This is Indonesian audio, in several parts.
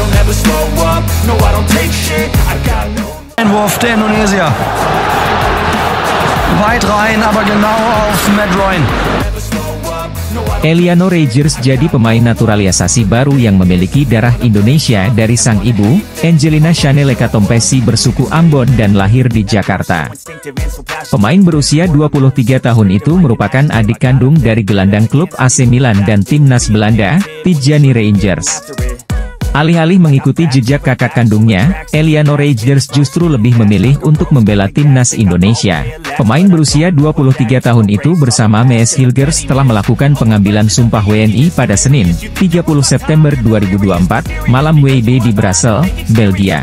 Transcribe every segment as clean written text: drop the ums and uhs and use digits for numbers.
don't ever slow up, no I don't take shit, I got no... Einwurf der Indonesier. Weit rein, aber genau auf Matt Ryan. Eliano Rogers jadi pemain naturalisasi baru yang memiliki darah Indonesia dari sang ibu, Angelina Chaneleka Tompesi bersuku Ambon dan lahir di Jakarta. Pemain berusia 23 tahun itu merupakan adik kandung dari gelandang klub AC Milan dan timnas Belanda, Tijani Rangers. Alih-alih mengikuti jejak kakak kandungnya, Eliano Rogers justru lebih memilih untuk membela timnas Indonesia. Pemain berusia 23 tahun itu bersama Mees Hilgers telah melakukan pengambilan sumpah WNI pada Senin, 30 September 2024, malam WIB di Brussels, Belgia.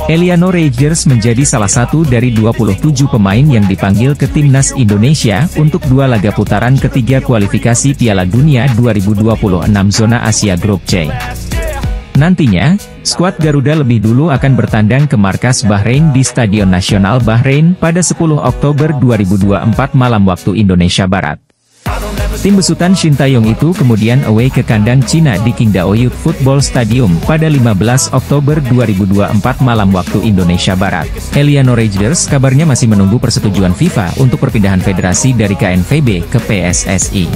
Eliano Rogers menjadi salah satu dari 27 pemain yang dipanggil ke timnas Indonesia untuk 2 laga putaran ketiga kualifikasi Piala Dunia 2026 zona Asia Grup C. Nantinya, skuad Garuda lebih dulu akan bertandang ke markas Bahrain di Stadion Nasional Bahrain pada 10 Oktober 2024 malam waktu Indonesia Barat. Tim besutan Shin Taeyong itu kemudian away ke kandang Cina di Qingdao Youth Football Stadium pada 15 Oktober 2024 malam waktu Indonesia Barat. Eliano Rogers kabarnya masih menunggu persetujuan FIFA untuk perpindahan federasi dari KNVB ke PSSI.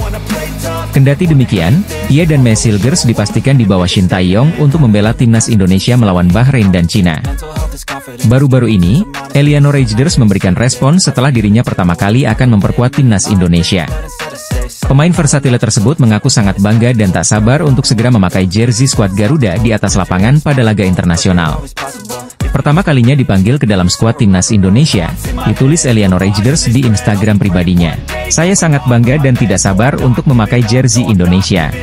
Kendati demikian, ia dan Mees Hilgers dipastikan di bawah Shin Taeyong untuk membela timnas Indonesia melawan Bahrain dan Cina. Baru-baru ini, Eliano Rogers memberikan respon setelah dirinya pertama kali akan memperkuat timnas Indonesia. Pemain versatile tersebut mengaku sangat bangga dan tak sabar untuk segera memakai jersey skuad Garuda di atas lapangan pada laga internasional. Pertama kalinya dipanggil ke dalam skuad timnas Indonesia, ditulis Eliano Rogers di Instagram pribadinya. Saya sangat bangga dan tidak sabar untuk memakai jersey Indonesia.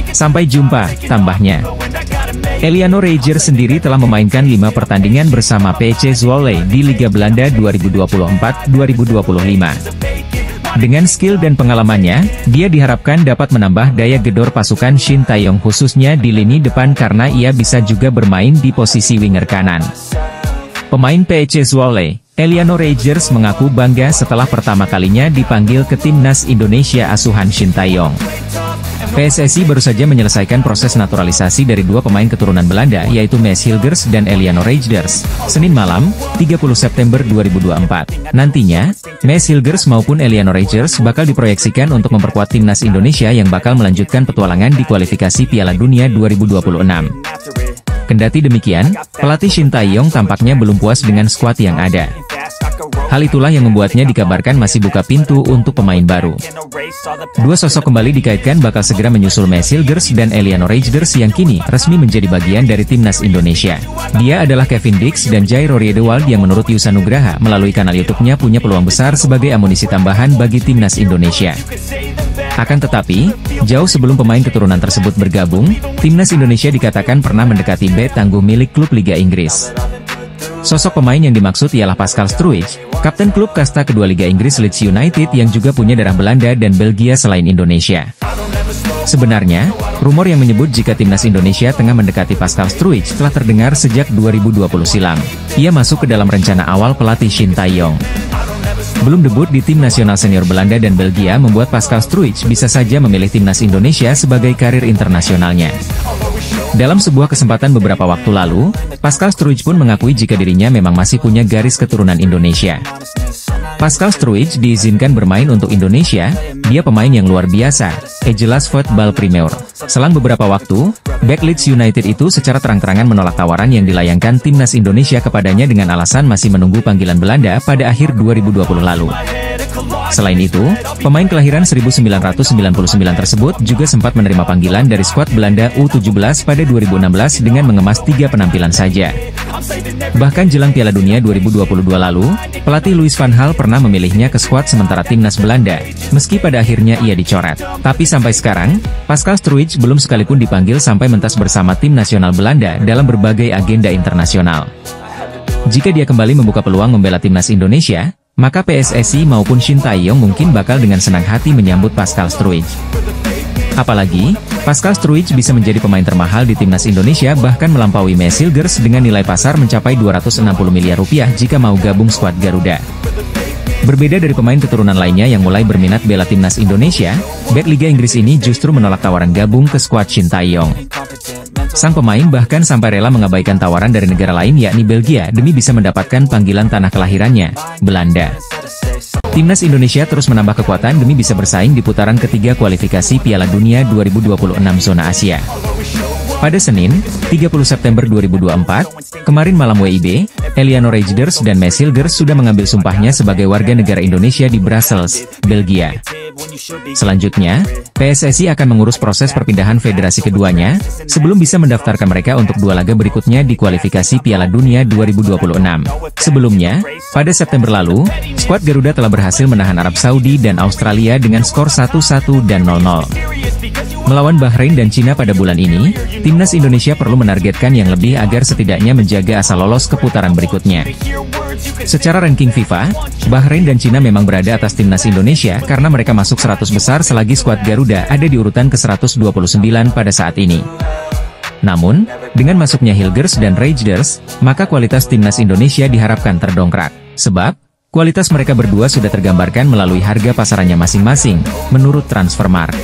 Sampai jumpa, tambahnya. Eliano Rogers sendiri telah memainkan 5 pertandingan bersama PEC Zwolle di Liga Belanda 2024-2025. Dengan skill dan pengalamannya, dia diharapkan dapat menambah daya gedor pasukan Shin Taeyong khususnya di lini depan karena ia bisa juga bermain di posisi winger kanan. Pemain PEC Zwolle, Eliano Rogers mengaku bangga setelah pertama kalinya dipanggil ke timnas Indonesia asuhan Shin Taeyong. PSSI baru saja menyelesaikan proses naturalisasi dari 2 pemain keturunan Belanda yaitu Mees Hilgers dan Eliano Rogers, Senin malam, 30 September 2024. Nantinya, Mees Hilgers maupun Eliano Rogers bakal diproyeksikan untuk memperkuat timnas Indonesia yang bakal melanjutkan petualangan di kualifikasi Piala Dunia 2026. Kendati demikian, pelatih Shin Taeyong tampaknya belum puas dengan skuad yang ada. Hal itulah yang membuatnya dikabarkan masih buka pintu untuk pemain baru. 2 sosok kembali dikaitkan bakal segera menyusul Mees Hilgers dan Eliano Rogers yang kini resmi menjadi bagian dari timnas Indonesia. Dia adalah Kevin Dix dan Jairo Riedewald yang menurut Yusa Nugraha melalui kanal YouTube-nya punya peluang besar sebagai amunisi tambahan bagi timnas Indonesia. Akan tetapi, jauh sebelum pemain keturunan tersebut bergabung, timnas Indonesia dikatakan pernah mendekati bek tangguh milik klub Liga Inggris. Sosok pemain yang dimaksud ialah Pascal Struijk, kapten klub kasta kedua Liga Inggris Leeds United yang juga punya darah Belanda dan Belgia selain Indonesia. Sebenarnya, rumor yang menyebut jika timnas Indonesia tengah mendekati Pascal Struijk telah terdengar sejak 2020 silam. Ia masuk ke dalam rencana awal pelatih Shin Taeyong. Belum debut di tim nasional senior Belanda dan Belgia membuat Pascal Struijk bisa saja memilih timnas Indonesia sebagai karir internasionalnya. Dalam sebuah kesempatan beberapa waktu lalu, Pascal Struijk pun mengakui jika dirinya memang masih punya garis keturunan Indonesia. Pascal Struijk diizinkan bermain untuk Indonesia, dia pemain yang luar biasa, jelas Football Premier. Selang beberapa waktu, bek Leeds United itu secara terang-terangan menolak tawaran yang dilayangkan timnas Indonesia kepadanya dengan alasan masih menunggu panggilan Belanda pada akhir 2020 lalu. Selain itu, pemain kelahiran 1999 tersebut juga sempat menerima panggilan dari skuad Belanda U17 pada 2016 dengan mengemas 3 penampilan saja. Bahkan jelang Piala Dunia 2022 lalu, pelatih Louis van Gaal pernah memilihnya ke skuad sementara timnas Belanda, meski pada akhirnya ia dicoret. Tapi sampai sekarang, Pascal Struijk belum sekalipun dipanggil sampai mentas bersama tim nasional Belanda dalam berbagai agenda internasional. Jika dia kembali membuka peluang membela timnas Indonesia, maka PSSI maupun Shin Taeyong mungkin bakal dengan senang hati menyambut Pascal Struijk. Apalagi, Pascal Struijk bisa menjadi pemain termahal di timnas Indonesia bahkan melampaui Mees Hilgers dengan nilai pasar mencapai 260 miliar rupiah jika mau gabung skuad Garuda. Berbeda dari pemain keturunan lainnya yang mulai berminat bela timnas Indonesia, bek Liga Inggris ini justru menolak tawaran gabung ke skuad Shin Tae-yong. Sang pemain bahkan sampai rela mengabaikan tawaran dari negara lain yakni Belgia demi bisa mendapatkan panggilan tanah kelahirannya, Belanda. Timnas Indonesia terus menambah kekuatan demi bisa bersaing di putaran ketiga kualifikasi Piala Dunia 2026 zona Asia. Pada Senin, 30 September 2024, kemarin malam WIB, Eliano Reijnders dan Maes Hilgers sudah mengambil sumpahnya sebagai warga negara Indonesia di Brussels, Belgia. Selanjutnya, PSSI akan mengurus proses perpindahan federasi keduanya, sebelum bisa mendaftarkan mereka untuk dua laga berikutnya di kualifikasi Piala Dunia 2026. Sebelumnya, pada September lalu, skuad Garuda telah berhasil menahan Arab Saudi dan Australia dengan skor 1-1 dan 0-0. Melawan Bahrain dan Cina pada bulan ini, timnas Indonesia perlu menargetkan yang lebih agar setidaknya menjaga asa lolos ke putaran berikutnya. Secara ranking FIFA, Bahrain dan Cina memang berada atas timnas Indonesia karena mereka masuk 100 besar selagi skuad Garuda ada di urutan ke-129 pada saat ini. Namun, dengan masuknya Hilgers dan Reijnders, maka kualitas timnas Indonesia diharapkan terdongkrak. Sebab, kualitas mereka berdua sudah tergambarkan melalui harga pasarannya masing-masing, menurut Transfermarkt.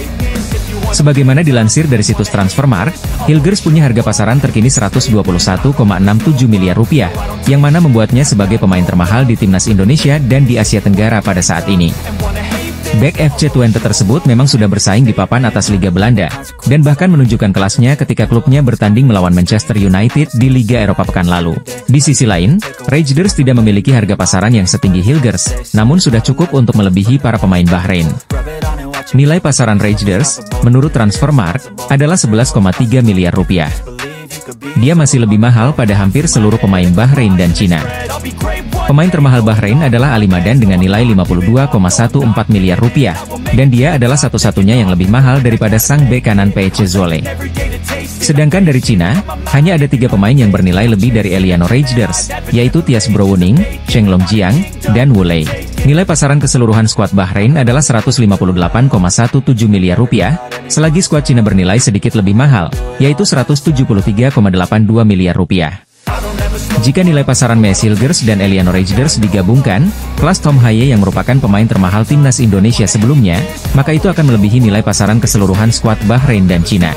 Sebagaimana dilansir dari situs Transfermarkt, Hilgers punya harga pasaran terkini 121,67 miliar rupiah, yang mana membuatnya sebagai pemain termahal di timnas Indonesia dan di Asia Tenggara pada saat ini. Bek FC Twente tersebut memang sudah bersaing di papan atas Liga Belanda, dan bahkan menunjukkan kelasnya ketika klubnya bertanding melawan Manchester United di Liga Eropa pekan lalu. Di sisi lain, Reijnders tidak memiliki harga pasaran yang setinggi Hilgers, namun sudah cukup untuk melebihi para pemain Bahrain. Nilai pasaran Reijnders, menurut Transfermarkt, adalah 11,3 miliar rupiah. Dia masih lebih mahal pada hampir seluruh pemain Bahrain dan Cina. Pemain termahal Bahrain adalah Ali Madan dengan nilai 52,14 miliar rupiah, dan dia adalah satu-satunya yang lebih mahal daripada sang bek kanan Peiche Zhole. Sedangkan dari Cina, hanya ada 3 pemain yang bernilai lebih dari Eliano Reijnders, yaitu Thias Brouwening, Cheng Longjiang, dan Wu Lei. Nilai pasaran keseluruhan skuad Bahrain adalah 158,17 miliar rupiah, selagi skuad Cina bernilai sedikit lebih mahal, yaitu 173,82 miliar rupiah. Jika nilai pasaran Maes Hilgers dan Eliano Reijnders digabungkan, kelas Tom Haye yang merupakan pemain termahal timnas Indonesia sebelumnya, maka itu akan melebihi nilai pasaran keseluruhan skuad Bahrain dan Cina.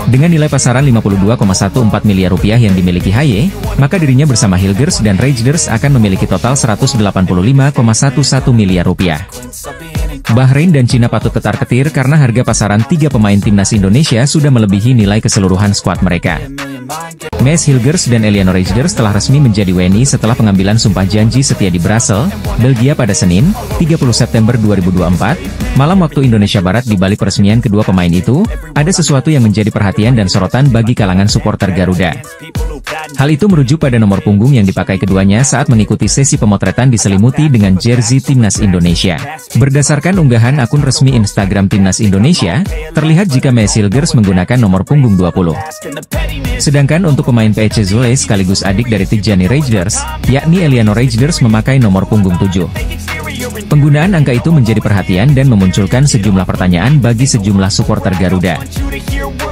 Dengan nilai pasaran 52,14 miliar rupiah yang dimiliki Haye, maka dirinya bersama Hilgers dan Reijnders akan memiliki total 185,11 miliar rupiah. Bahrain dan Cina patut ketar-ketir karena harga pasaran 3 pemain timnas Indonesia sudah melebihi nilai keseluruhan skuad mereka. Maes Hilgers dan Eliano Reijnders telah resmi menjadi WNI setelah pengambilan sumpah janji setia di Brussels, Belgia pada Senin, 30 September 2024, malam waktu Indonesia Barat. Di balik peresmian kedua pemain itu, ada sesuatu yang menjadi perhatian dan sorotan bagi kalangan supporter Garuda. Hal itu merujuk pada nomor punggung yang dipakai keduanya saat mengikuti sesi pemotretan diselimuti dengan jersey timnas Indonesia. Berdasarkan unggahan akun resmi Instagram timnas Indonesia, terlihat jika Maes Hilgers menggunakan nomor punggung 20. Sedangkan untuk pemain Peiche Zhole sekaligus adik dari Tijani Reijnders, yakni Eliano Reijnders memakai nomor punggung 7. Penggunaan angka itu menjadi perhatian dan memunculkan sejumlah pertanyaan bagi sejumlah supporter Garuda.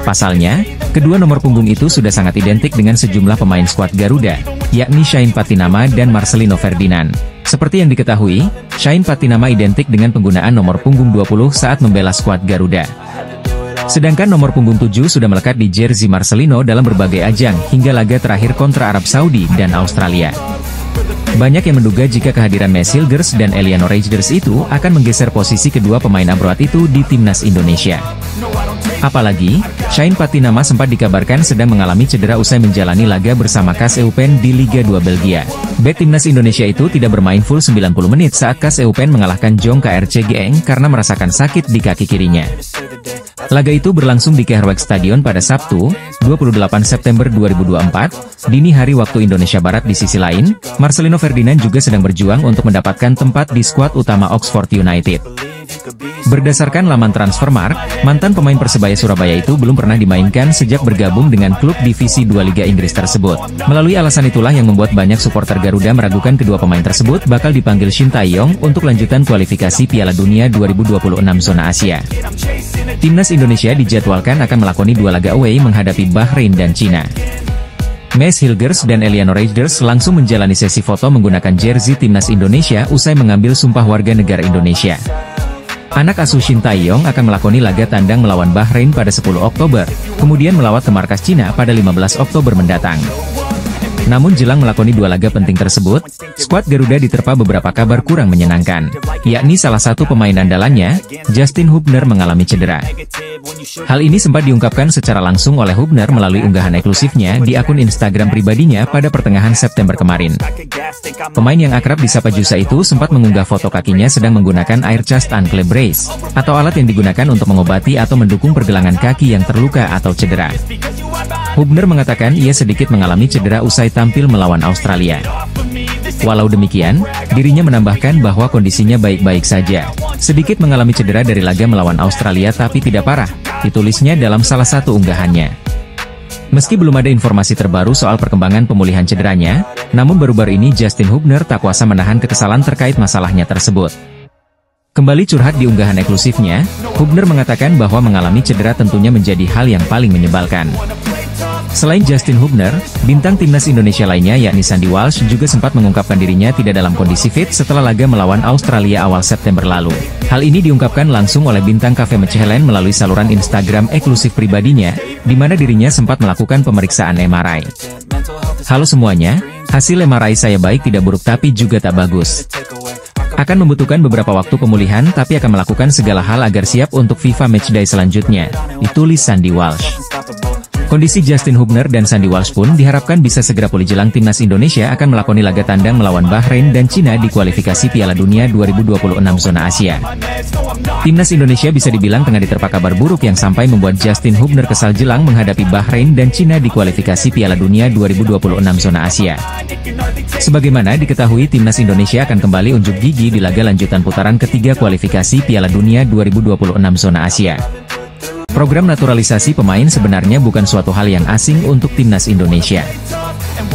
Pasalnya, kedua nomor punggung itu sudah sangat identik dengan sejumlah pemain skuad Garuda, yakni Shain Patinama dan Marcelino Ferdinand. Seperti yang diketahui, Shain Patinama identik dengan penggunaan nomor punggung 20 saat membela skuad Garuda. Sedangkan nomor punggung 7 sudah melekat di jersey Marcelino dalam berbagai ajang hingga laga terakhir kontra Arab Saudi dan Australia. Banyak yang menduga jika kehadiran Maes Hilgers dan Eliano Reijnders itu akan menggeser posisi kedua pemain abroad itu di timnas Indonesia. Apalagi, Shain Patinama sempat dikabarkan sedang mengalami cedera usai menjalani laga bersama KAS Eupen di Liga 2 Belgia. Bek timnas Indonesia itu tidak bermain full 90 menit saat KAS Eupen mengalahkan Jong KRC Genk karena merasakan sakit di kaki kirinya. Laga itu berlangsung di Kerwijk Stadion pada Sabtu, 28 September 2024, dini hari waktu Indonesia Barat. Di sisi lain, Marcelino Ferdinand juga sedang berjuang untuk mendapatkan tempat di skuad utama Oxford United. Berdasarkan laman Transfermarkt, mantan pemain Persebaya Surabaya itu belum pernah dimainkan sejak bergabung dengan klub divisi 2 Liga Inggris tersebut. Melalui alasan itulah yang membuat banyak supporter Garuda meragukan kedua pemain tersebut bakal dipanggil Shin Tae-yong untuk lanjutan kualifikasi Piala Dunia 2026 zona Asia. Timnas Indonesia dijadwalkan akan melakoni 2 laga away menghadapi Bahrain dan Cina. Mes Hilgers dan Eleanor Rejders langsung menjalani sesi foto menggunakan jersey timnas Indonesia usai mengambil sumpah warga negara Indonesia. Anak asuh Shin Tae-yong akan melakoni laga tandang melawan Bahrain pada 10 Oktober, kemudian melawat ke markas Cina pada 15 Oktober mendatang. Namun jelang melakoni 2 laga penting tersebut, skuad Garuda diterpa beberapa kabar kurang menyenangkan, yakni salah satu pemain andalannya, Justin Hubner mengalami cedera. Hal ini sempat diungkapkan secara langsung oleh Hubner melalui unggahan eksklusifnya di akun Instagram pribadinya pada pertengahan September kemarin. Pemain yang akrab disapa Jusa itu sempat mengunggah foto kakinya sedang menggunakan air chest ankle brace, atau alat yang digunakan untuk mengobati atau mendukung pergelangan kaki yang terluka atau cedera. Hubner mengatakan ia sedikit mengalami cedera usai tampil melawan Australia. Walau demikian, dirinya menambahkan bahwa kondisinya baik-baik saja. Sedikit mengalami cedera dari laga melawan Australia tapi tidak parah, ditulisnya dalam salah satu unggahannya. Meski belum ada informasi terbaru soal perkembangan pemulihan cederanya, namun baru-baru ini Justin Hubner tak kuasa menahan kekesalan terkait masalahnya tersebut. Kembali curhat di unggahan eksklusifnya, Hubner mengatakan bahwa mengalami cedera tentunya menjadi hal yang paling menyebalkan. Selain Justin Hubner, bintang timnas Indonesia lainnya yakni Sandy Walsh juga sempat mengungkapkan dirinya tidak dalam kondisi fit setelah laga melawan Australia awal September lalu. Hal ini diungkapkan langsung oleh bintang Cafe Mechelen melalui saluran Instagram eksklusif pribadinya, di mana dirinya sempat melakukan pemeriksaan MRI. Halo semuanya, hasil MRI saya baik tidak buruk tapi juga tak bagus. Akan membutuhkan beberapa waktu pemulihan tapi akan melakukan segala hal agar siap untuk FIFA Matchday selanjutnya, ditulis Sandy Walsh. Kondisi Justin Hubner dan Sandy Walsh pun diharapkan bisa segera pulih jelang timnas Indonesia akan melakoni laga tandang melawan Bahrain dan Cina di kualifikasi Piala Dunia 2026 zona Asia. Timnas Indonesia bisa dibilang tengah diterpa kabar buruk yang sampai membuat Justin Hubner kesal jelang menghadapi Bahrain dan Cina di kualifikasi Piala Dunia 2026 zona Asia. Sebagaimana diketahui timnas Indonesia akan kembali unjuk gigi di laga lanjutan putaran ketiga kualifikasi Piala Dunia 2026 zona Asia. Program naturalisasi pemain sebenarnya bukan suatu hal yang asing untuk timnas Indonesia.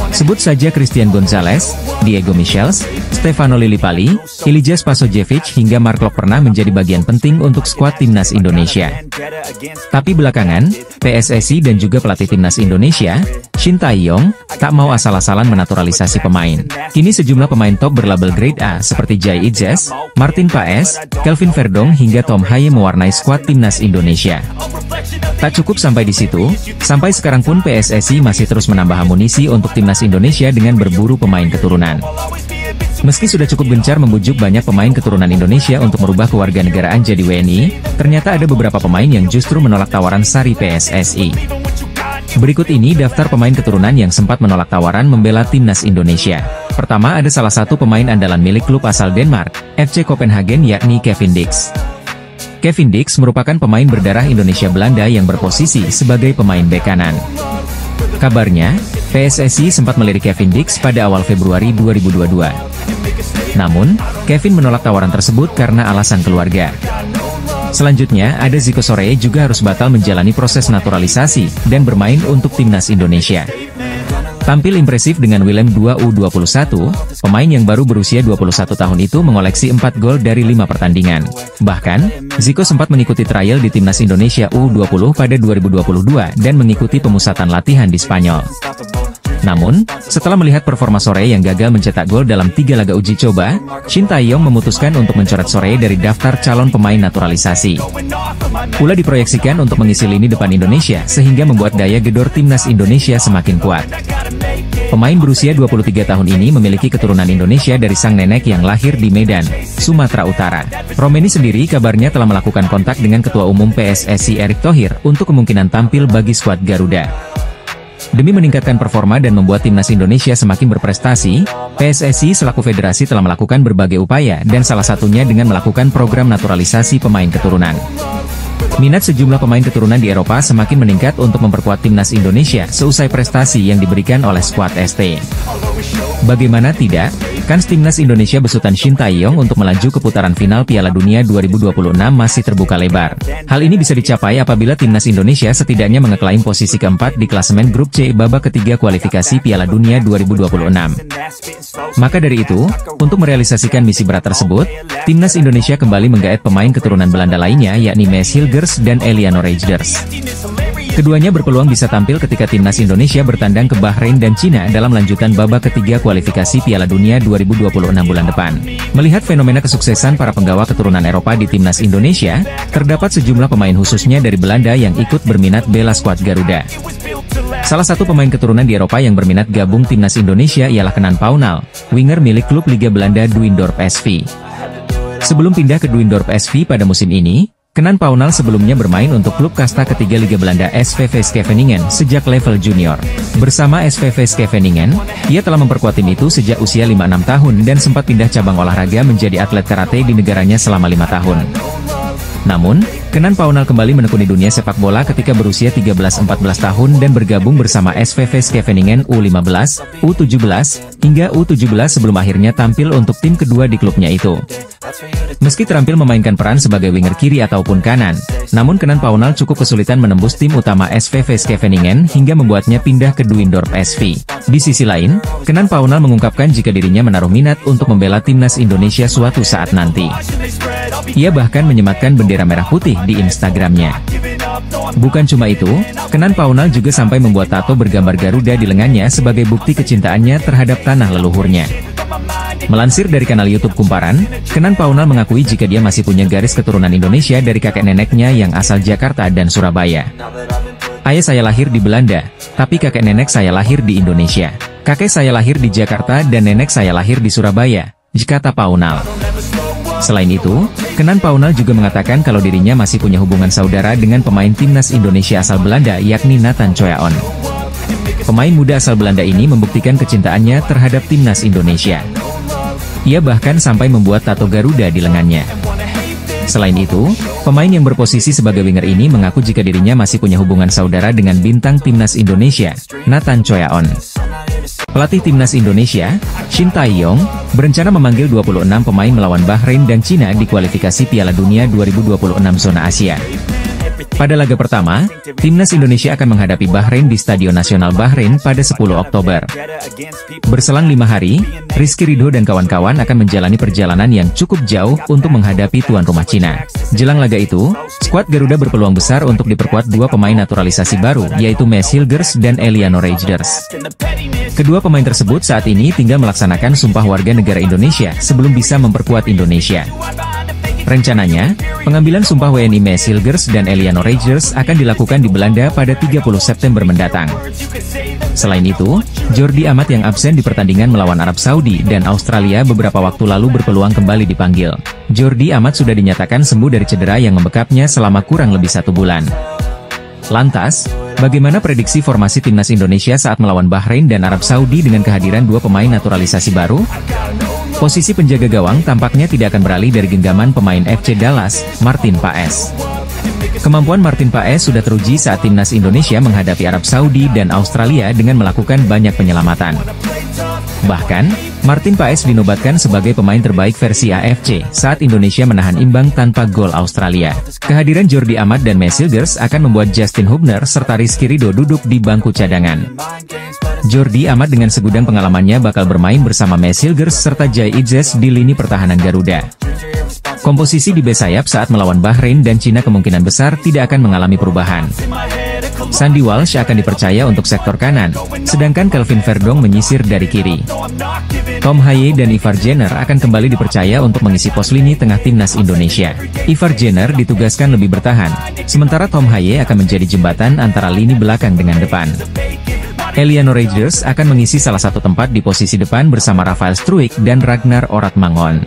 Sebut saja Christian Gonzalez, Diego Michels, Stefano Lillipali, Ilija Spasojevic hingga Mark Klok pernah menjadi bagian penting untuk skuad timnas Indonesia. Tapi belakangan, PSSI dan juga pelatih timnas Indonesia, Shin Tae-yong, tak mau asal-asalan menaturalisasi pemain. Kini sejumlah pemain top berlabel grade A seperti Jai Itzes, Martin Paes, Kelvin Verdong hingga Tom Haye mewarnai skuad timnas Indonesia. Tak cukup sampai di situ, sampai sekarang pun PSSI masih terus menambah amunisi untuk timnas Indonesia dengan berburu pemain keturunan. Meski sudah cukup gencar membujuk banyak pemain keturunan Indonesia untuk merubah kewarganegaraan jadi WNI, ternyata ada beberapa pemain yang justru menolak tawaran sari PSSI. Berikut ini daftar pemain keturunan yang sempat menolak tawaran membela timnas Indonesia. Pertama ada salah satu pemain andalan milik klub asal Denmark, FC Copenhagen yakni Kevin Dix. Kevin Dix merupakan pemain berdarah Indonesia Belanda yang berposisi sebagai pemain bek kanan. Kabarnya, PSSI sempat melirik Kevin Dix pada awal Februari 2022. Namun, Kevin menolak tawaran tersebut karena alasan keluarga. Selanjutnya, ada Zico Soreye juga harus batal menjalani proses naturalisasi dan bermain untuk timnas Indonesia. Tampil impresif dengan Willem II U21, pemain yang baru berusia 21 tahun itu mengoleksi 4 gol dari 5 pertandingan. Bahkan, Zico sempat mengikuti trial di timnas Indonesia U20 pada 2022 dan mengikuti pemusatan latihan di Spanyol. Namun, setelah melihat performa Soreye yang gagal mencetak gol dalam 3 laga uji coba, Shin Tae-yong memutuskan untuk mencoret Soreye dari daftar calon pemain naturalisasi. Pula diproyeksikan untuk mengisi lini depan Indonesia sehingga membuat daya gedor timnas Indonesia semakin kuat. Pemain berusia 23 tahun ini memiliki keturunan Indonesia dari sang nenek yang lahir di Medan, Sumatera Utara. Romeni sendiri kabarnya telah melakukan kontak dengan Ketua Umum PSSI Erick Thohir untuk kemungkinan tampil bagi skuad Garuda. Demi meningkatkan performa dan membuat timnas Indonesia semakin berprestasi, PSSI selaku federasi telah melakukan berbagai upaya dan salah satunya dengan melakukan program naturalisasi pemain keturunan. Minat sejumlah pemain keturunan di Eropa semakin meningkat untuk memperkuat timnas Indonesia seusai prestasi yang diberikan oleh skuad ST. Bagaimana tidak, kans timnas Indonesia besutan Shin Tae-yong untuk melaju ke putaran final Piala Dunia 2026 masih terbuka lebar. Hal ini bisa dicapai apabila timnas Indonesia setidaknya mengeklaim posisi keempat di klasemen grup C babak ketiga kualifikasi Piala Dunia 2026. Maka dari itu, untuk merealisasikan misi berat tersebut, timnas Indonesia kembali menggaet pemain keturunan Belanda lainnya yakni Mes Hilgers dan Eleanor Rejders. Keduanya berpeluang bisa tampil ketika timnas Indonesia bertandang ke Bahrain dan Cina dalam lanjutan babak ketiga kualifikasi Piala Dunia 2026 bulan depan. Melihat fenomena kesuksesan para penggawa keturunan Eropa di timnas Indonesia, terdapat sejumlah pemain khususnya dari Belanda yang ikut berminat bela skuad Garuda. Salah satu pemain keturunan di Eropa yang berminat gabung timnas Indonesia ialah Kenan Paunal, winger milik klub Liga Belanda Duindorp SV. Sebelum pindah ke Duindorp SV pada musim ini, Kenan Paunal sebelumnya bermain untuk klub kasta ketiga Liga Belanda SVV Scheveningen sejak level junior. Bersama SVV Scheveningen, ia telah memperkuat tim itu sejak usia 5-6 tahun dan sempat pindah cabang olahraga menjadi atlet karate di negaranya selama 5 tahun. Namun, Kenan Paunal kembali menekuni dunia sepak bola ketika berusia 13-14 tahun dan bergabung bersama SVV Scheveningen U15, U17, hingga U17 sebelum akhirnya tampil untuk tim kedua di klubnya itu. Meski terampil memainkan peran sebagai winger kiri ataupun kanan, namun Kenan Paunal cukup kesulitan menembus tim utama SVV Scheveningen hingga membuatnya pindah ke Duindorp SV. Di sisi lain, Kenan Paunal mengungkapkan jika dirinya menaruh minat untuk membela timnas Indonesia suatu saat nanti. Ia bahkan menyematkan bendera merah putih di Instagramnya. Bukan cuma itu, Kenan Paunal juga sampai membuat tato bergambar Garuda di lengannya sebagai bukti kecintaannya terhadap tanah leluhurnya. Melansir dari kanal YouTube Kumparan, Kenan Paunal mengakui jika dia masih punya garis keturunan Indonesia dari kakek neneknya yang asal Jakarta dan Surabaya. Ayah saya lahir di Belanda, tapi kakek nenek saya lahir di Indonesia. Kakek saya lahir di Jakarta dan nenek saya lahir di Surabaya, kata Paunal. Selain itu, Kenan Paunal juga mengatakan kalau dirinya masih punya hubungan saudara dengan pemain timnas Indonesia asal Belanda yakni Nathan Choyaon. Pemain muda asal Belanda ini membuktikan kecintaannya terhadap timnas Indonesia. Ia bahkan sampai membuat tato Garuda di lengannya. Selain itu, pemain yang berposisi sebagai winger ini mengaku jika dirinya masih punya hubungan saudara dengan bintang timnas Indonesia, Nathan Choyaon. Pelatih timnas Indonesia, Shin Tae-yong, berencana memanggil 26 pemain melawan Bahrain dan Cina di kualifikasi Piala Dunia 2026 zona Asia. Pada laga pertama, timnas Indonesia akan menghadapi Bahrain di Stadion Nasional Bahrain pada 10 Oktober. Berselang 5 hari, Rizky Ridho dan kawan-kawan akan menjalani perjalanan yang cukup jauh untuk menghadapi tuan rumah Cina. Jelang laga itu, skuad Garuda berpeluang besar untuk diperkuat dua pemain naturalisasi baru, yaitu Mads Hilgers dan Eliano Reijers. Kedua pemain tersebut saat ini tinggal melaksanakan sumpah warga negara Indonesia sebelum bisa memperkuat Indonesia. Rencananya, pengambilan sumpah WNI Mads Hilgers dan Eliano Reijers akan dilakukan di Belanda pada 30 September mendatang. Selain itu, Jordi Amat yang absen di pertandingan melawan Arab Saudi dan Australia beberapa waktu lalu berpeluang kembali dipanggil. Jordi Amat sudah dinyatakan sembuh dari cedera yang membekapnya selama kurang lebih 1 bulan. Lantas, bagaimana prediksi formasi timnas Indonesia saat melawan Bahrain dan Arab Saudi dengan kehadiran dua pemain naturalisasi baru? Posisi penjaga gawang tampaknya tidak akan beralih dari genggaman pemain FC Dallas, Martin Paes. Kemampuan Martin Paes sudah teruji saat timnas Indonesia menghadapi Arab Saudi dan Australia dengan melakukan banyak penyelamatan. Bahkan, Martin Paes dinobatkan sebagai pemain terbaik versi AFC saat Indonesia menahan imbang tanpa gol Australia. Kehadiran Jordi Amat dan Mads Hilgers akan membuat Justin Hubner serta Rizky Ridho duduk di bangku cadangan. Jordi Amat dengan segudang pengalamannya bakal bermain bersama Mads Hilgers serta Jai Idzes di lini pertahanan Garuda. Komposisi di bek sayap saat melawan Bahrain dan Cina kemungkinan besar tidak akan mengalami perubahan. Sandy Walsh akan dipercaya untuk sektor kanan, sedangkan Kelvin Verdong menyisir dari kiri. Tom Haye dan Ivar Jenner akan kembali dipercaya untuk mengisi pos lini tengah timnas Indonesia. Ivar Jenner ditugaskan lebih bertahan, sementara Tom Haye akan menjadi jembatan antara lini belakang dengan depan. Eliano Reijers akan mengisi salah satu tempat di posisi depan bersama Rafael Struijk dan Ragnar Oratmangon.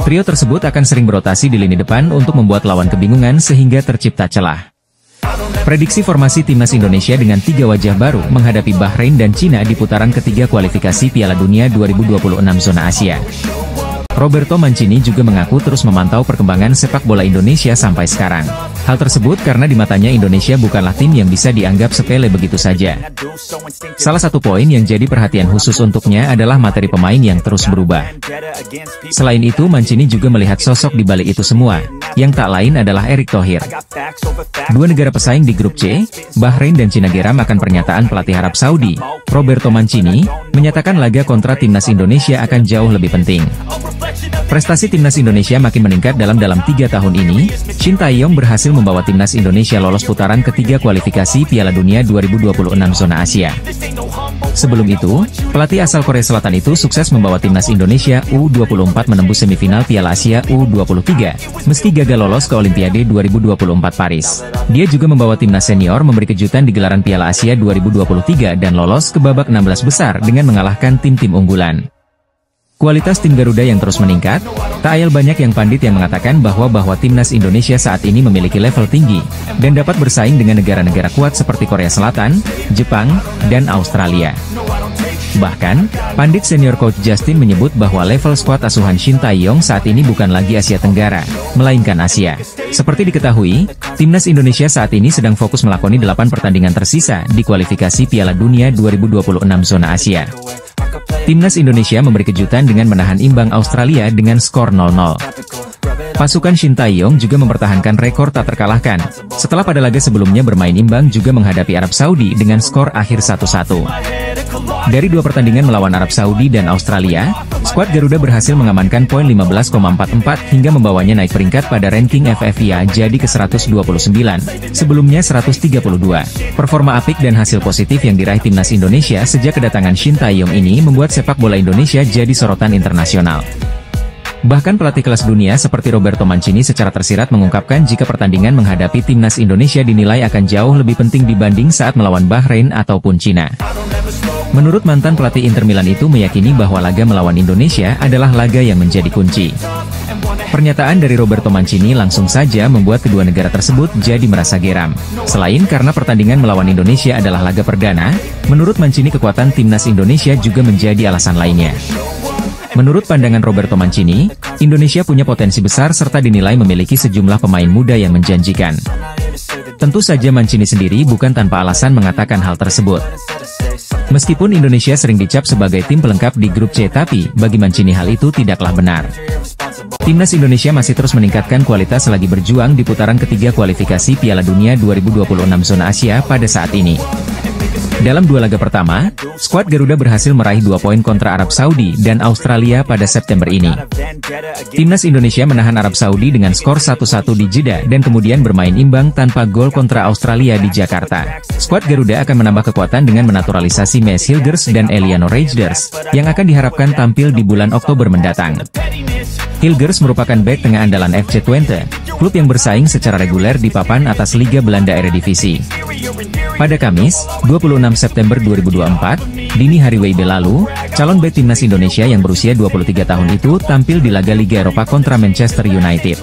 Trio tersebut akan sering berotasi di lini depan untuk membuat lawan kebingungan sehingga tercipta celah. Prediksi formasi timnas Indonesia dengan 3 wajah baru menghadapi Bahrain dan Cina di putaran ketiga kualifikasi Piala Dunia 2026 zona Asia. Roberto Mancini juga mengaku terus memantau perkembangan sepak bola Indonesia sampai sekarang. Hal tersebut karena di matanya Indonesia bukanlah tim yang bisa dianggap sepele begitu saja. Salah satu poin yang jadi perhatian khusus untuknya adalah materi pemain yang terus berubah. Selain itu, Mancini juga melihat sosok di balik itu semua, yang tak lain adalah Erick Thohir. Dua negara pesaing di grup C, Bahrain dan Cina geram akan pernyataan pelatih Arab Saudi, Roberto Mancini, menyatakan laga kontra timnas Indonesia akan jauh lebih penting. Prestasi timnas Indonesia makin meningkat dalam 3 tahun ini. Shin Tae-yong berhasil membawa timnas Indonesia lolos putaran ketiga kualifikasi Piala Dunia 2026 zona Asia. Sebelum itu, pelatih asal Korea Selatan itu sukses membawa timnas Indonesia U24 menembus semifinal Piala Asia U23, meski gagal lolos ke Olimpiade 2024 Paris. Dia juga membawa timnas senior memberi kejutan di gelaran Piala Asia 2023 dan lolos ke babak 16 besar dengan mengalahkan tim-tim unggulan. Kualitas tim Garuda yang terus meningkat, tak ayal banyak yang pandit yang mengatakan bahwa timnas Indonesia saat ini memiliki level tinggi, dan dapat bersaing dengan negara-negara kuat seperti Korea Selatan, Jepang, dan Australia. Bahkan, pandit senior coach Justin menyebut bahwa level skuad asuhan Shin Tae-yong saat ini bukan lagi Asia Tenggara, melainkan Asia. Seperti diketahui, timnas Indonesia saat ini sedang fokus melakoni 8 pertandingan tersisa di kualifikasi Piala Dunia 2026 zona Asia. Timnas Indonesia memberi kejutan dengan menahan imbang Australia dengan skor 0-0. Pasukan Shin Tae-yong juga mempertahankan rekor tak terkalahkan, setelah pada laga sebelumnya bermain imbang juga menghadapi Arab Saudi dengan skor akhir 1-1. Dari 2 pertandingan melawan Arab Saudi dan Australia, skuad Garuda berhasil mengamankan poin 15,44 hingga membawanya naik peringkat pada ranking FFIA jadi ke 129, sebelumnya 132. Performa apik dan hasil positif yang diraih timnas Indonesia sejak kedatangan Shin Tae-yong ini membuat sepak bola Indonesia jadi sorotan internasional. Bahkan pelatih kelas dunia seperti Roberto Mancini secara tersirat mengungkapkan jika pertandingan menghadapi timnas Indonesia dinilai akan jauh lebih penting dibanding saat melawan Bahrain ataupun Cina. Menurut mantan pelatih Inter Milan itu meyakini bahwa laga melawan Indonesia adalah laga yang menjadi kunci. Pernyataan dari Roberto Mancini langsung saja membuat kedua negara tersebut jadi merasa geram. Selain karena pertandingan melawan Indonesia adalah laga perdana, menurut Mancini kekuatan timnas Indonesia juga menjadi alasan lainnya. Menurut pandangan Roberto Mancini, Indonesia punya potensi besar serta dinilai memiliki sejumlah pemain muda yang menjanjikan. Tentu saja Mancini sendiri bukan tanpa alasan mengatakan hal tersebut. Meskipun Indonesia sering dicap sebagai tim pelengkap di grup C, tapi bagi Mancini hal itu tidaklah benar. Timnas Indonesia masih terus meningkatkan kualitas selagi berjuang di putaran ketiga kualifikasi Piala Dunia 2026 zona Asia pada saat ini. Dalam 2 laga pertama, skuad Garuda berhasil meraih 2 poin kontra Arab Saudi dan Australia pada September ini. Timnas Indonesia menahan Arab Saudi dengan skor 1-1 di Jeddah dan kemudian bermain imbang tanpa gol kontra Australia di Jakarta. Skuad Garuda akan menambah kekuatan dengan menaturalisasi Maes Hilgers dan Eliano Reijnders, yang akan diharapkan tampil di bulan Oktober mendatang. Hilgers merupakan bek tengah andalan FC Twente, klub yang bersaing secara reguler di papan atas Liga Belanda Eredivisie. Pada Kamis, 26 September 2024, dini hari WIB lalu, calon bek timnas Indonesia yang berusia 23 tahun itu tampil di laga Liga Eropa kontra Manchester United.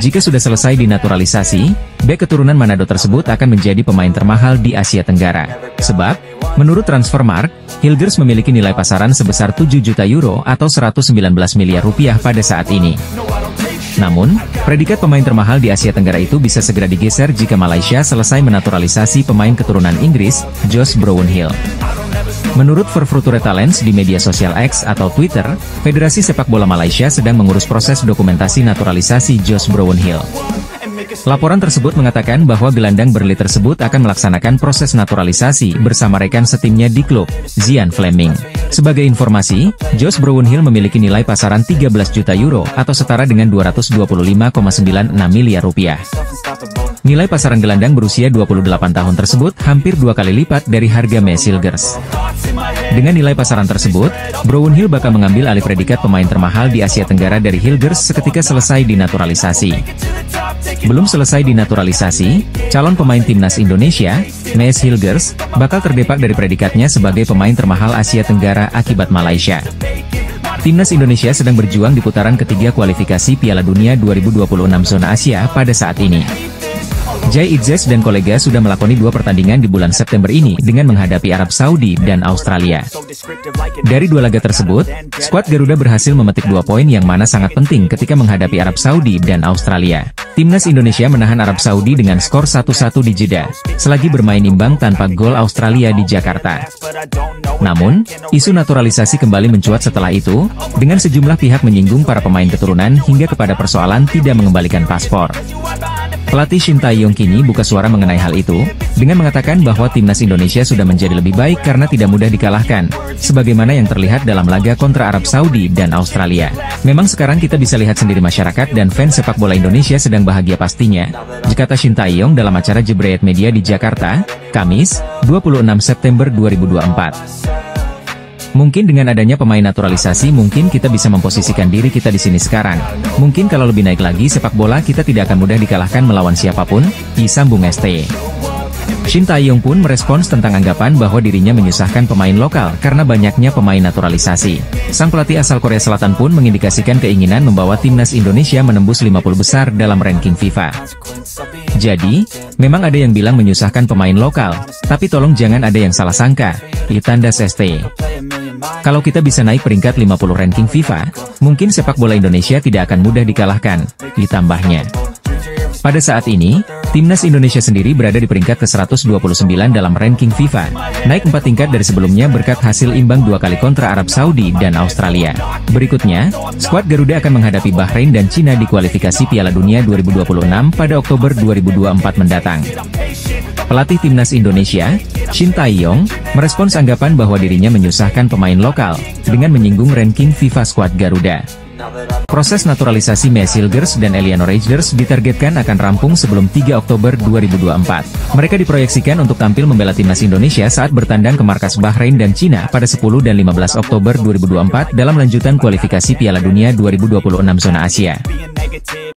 Jika sudah selesai dinaturalisasi, bek keturunan Manado tersebut akan menjadi pemain termahal di Asia Tenggara. Sebab, menurut Transfermarkt, Hilgers memiliki nilai pasaran sebesar 7 juta euro atau 119 miliar rupiah pada saat ini. Namun, predikat pemain termahal di Asia Tenggara itu bisa segera digeser jika Malaysia selesai menaturalisasi pemain keturunan Inggris, Josh Brownhill. Menurut Verfuture Talents di media sosial X atau Twitter, Federasi Sepak Bola Malaysia sedang mengurus proses dokumentasi naturalisasi Josh Brownhill. Laporan tersebut mengatakan bahwa gelandang Burnley tersebut akan melaksanakan proses naturalisasi bersama rekan setimnya di klub, Zian Fleming. Sebagai informasi, Josh Brownhill memiliki nilai pasaran 13 juta euro atau setara dengan 225,96 miliar rupiah. Nilai pasaran gelandang berusia 28 tahun tersebut hampir 2 kali lipat dari harga Maes Hilgers. Dengan nilai pasaran tersebut, Brownhill bakal mengambil alih predikat pemain termahal di Asia Tenggara dari Hilgers seketika selesai dinaturalisasi. Belum selesai dinaturalisasi, calon pemain timnas Indonesia, Maes Hilgers, bakal terdepak dari predikatnya sebagai pemain termahal Asia Tenggara akibat Malaysia. Timnas Indonesia sedang berjuang di putaran ketiga kualifikasi Piala Dunia 2026 zona Asia pada saat ini. Jai Itzes dan kolega sudah melakoni 2 pertandingan di bulan September ini dengan menghadapi Arab Saudi dan Australia. Dari 2 laga tersebut, skuad Garuda berhasil memetik 2 poin yang mana sangat penting ketika menghadapi Arab Saudi dan Australia. Timnas Indonesia menahan Arab Saudi dengan skor 1-1 di Jeddah, selagi bermain imbang tanpa gol Australia di Jakarta. Namun, isu naturalisasi kembali mencuat setelah itu, dengan sejumlah pihak menyinggung para pemain keturunan hingga kepada persoalan tidak mengembalikan paspor. Pelatih Shin Tae-yong kini buka suara mengenai hal itu, dengan mengatakan bahwa timnas Indonesia sudah menjadi lebih baik karena tidak mudah dikalahkan, sebagaimana yang terlihat dalam laga kontra Arab Saudi dan Australia. Memang sekarang kita bisa lihat sendiri masyarakat dan fans sepak bola Indonesia sedang bahagia pastinya, kata Shin Tae-yong dalam acara Jebret Media di Jakarta, Kamis, 26 September 2024. Mungkin dengan adanya pemain naturalisasi mungkin kita bisa memposisikan diri kita di sini sekarang. Mungkin kalau lebih naik lagi sepak bola kita tidak akan mudah dikalahkan melawan siapapun, disambung ST. Shin Tae-yong pun merespons tentang anggapan bahwa dirinya menyusahkan pemain lokal karena banyaknya pemain naturalisasi. Sang pelatih asal Korea Selatan pun mengindikasikan keinginan membawa timnas Indonesia menembus 50 besar dalam ranking FIFA. Jadi, memang ada yang bilang menyusahkan pemain lokal, tapi tolong jangan ada yang salah sangka, ditandas ST. Kalau kita bisa naik peringkat 50 ranking FIFA, mungkin sepak bola Indonesia tidak akan mudah dikalahkan, ditambahnya. Pada saat ini, timnas Indonesia sendiri berada di peringkat ke-129 dalam ranking FIFA, naik 4 tingkat dari sebelumnya berkat hasil imbang 2 kali kontra Arab Saudi dan Australia. Berikutnya, skuad Garuda akan menghadapi Bahrain dan Cina di kualifikasi Piala Dunia 2026 pada Oktober 2024 mendatang. Pelatih timnas Indonesia, Shin Tae-yong, merespons anggapan bahwa dirinya menyusahkan pemain lokal, dengan menyinggung ranking FIFA skuad Garuda. Proses naturalisasi Mia Silgers dan Eliano Reijers ditargetkan akan rampung sebelum 3 Oktober 2024. Mereka diproyeksikan untuk tampil membela timnas Indonesia saat bertandang ke markas Bahrain dan Cina pada 10 dan 15 Oktober 2024 dalam lanjutan kualifikasi Piala Dunia 2026 zona Asia.